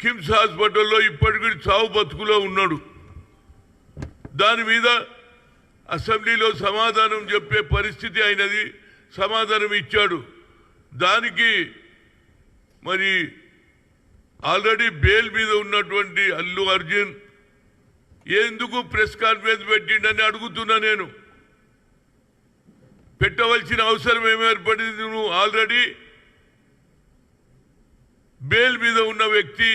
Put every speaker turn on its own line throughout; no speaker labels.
కిమ్స్ హాస్పిటల్లో ఇప్పటికీ చావు బతుకులో ఉన్నాడు. దాని మీద అసెంబ్లీలో సమాధానం చెప్పే పరిస్థితి అయినది, సమాధానం ఇచ్చాడు. దానికి మరి ఆల్రెడీ బెయిల్ మీద ఉన్నటువంటి అల్లు అర్జున్ ఎందుకు ప్రెస్ కాన్ఫరెన్స్ పెట్టిండని అడుగుతున్నా. నేను పెట్టవలసిన అవసరం ఏమి ఏర్పడింది? నువ్వు ఆల్రెడీ బెయిల్ మీద ఉన్న వ్యక్తి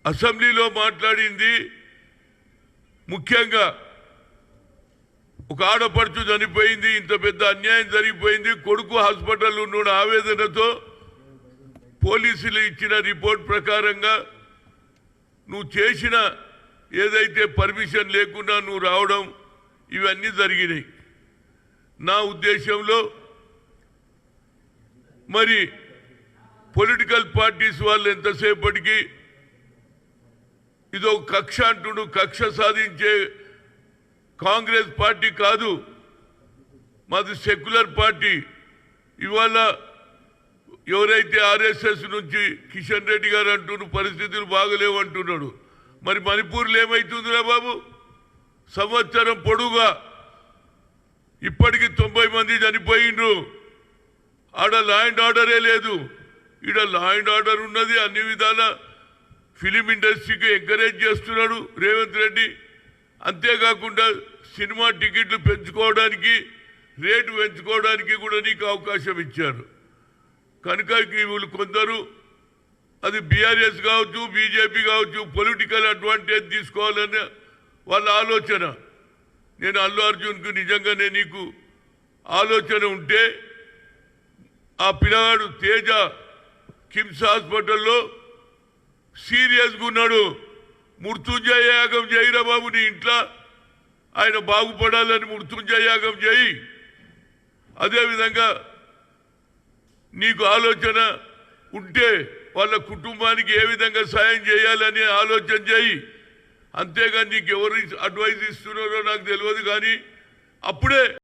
అసెంబ్లీలో మాట్లాడింది ముఖ్యంగా ఒక ఆడపడుచు చనిపోయింది, ఇంత పెద్ద అన్యాయం జరిగిపోయింది, కొడుకు హాస్పిటల్లో ఉన్న ఆవేదనతో పోలీసులు ఇచ్చిన రిపోర్ట్ ప్రకారంగా నువ్వు చేసిన ఏదైతే పర్మిషన్ లేకుండా నువ్వు రావడం ఇవన్నీ జరిగినాయి. నా ఉద్దేశంలో మరి పొలిటికల్ పార్టీస్ వాళ్ళు ఎంతసేపటికి ఇదో కక్ష అంటుడు, కక్ష సాధించే కాంగ్రెస్ పార్టీ కాదు, మాది సెక్యులర్ పార్టీ. ఇవాళ ఎవరైతే ఆర్ఎస్ఎస్ నుంచి కిషన్ రెడ్డి గారు అంటున్న పరిస్థితులు బాగలేవు అంటున్నాడు, మరి మణిపూర్లో ఏమవుతుందిరా బాబు? సంవత్సరం పొడుగా ఇప్పటికి 90 మంది చనిపోయిండ్రు. ఆడ లా అండ్ ఆర్డరే లేదు, ఈడ లా అండ్ ఆర్డర్ ఉన్నది. అన్ని విధాల ఫిలిం ఇండస్ట్రీకి ఎంకరేజ్ చేస్తున్నాడు రేవంత్ రెడ్డి. అంతేకాకుండా సినిమా టికెట్లు పెంచుకోవడానికి, రేటు పెంచుకోవడానికి కూడా నీకు అవకాశం ఇచ్చారు. కనుక వీళ్ళు కొందరు, అది బీఆర్ఎస్ కావచ్చు, బీజేపీ కావచ్చు, పొలిటికల్ అడ్వాంటేజ్ తీసుకోవాలని వాళ్ళ ఆలోచన. నేను అల్లు అర్జున్కు నిజంగానే నీకు ఆలోచన ఉంటే ఆ పిల్లగాడు తేజ కిమ్స్ హాస్పిటల్లో సీరియస్గా ఉన్నాడు. మృత్యుంజయ యాగం చేయిరా బాబు, నీ ఇంట్లో ఆయన బాగుపడాలని మృత్యుంజయ యాగం చేయి. అదేవిధంగా నీకు ఆలోచన ఉంటే వాళ్ళ కుటుంబానికి ఏ విధంగా సాయం చేయాలని ఆలోచన చేయి. అంతేగాని నీకు ఎవరు అడ్వైజ్ ఇస్తున్నారో నాకు తెలియదు, కానీ అప్పుడే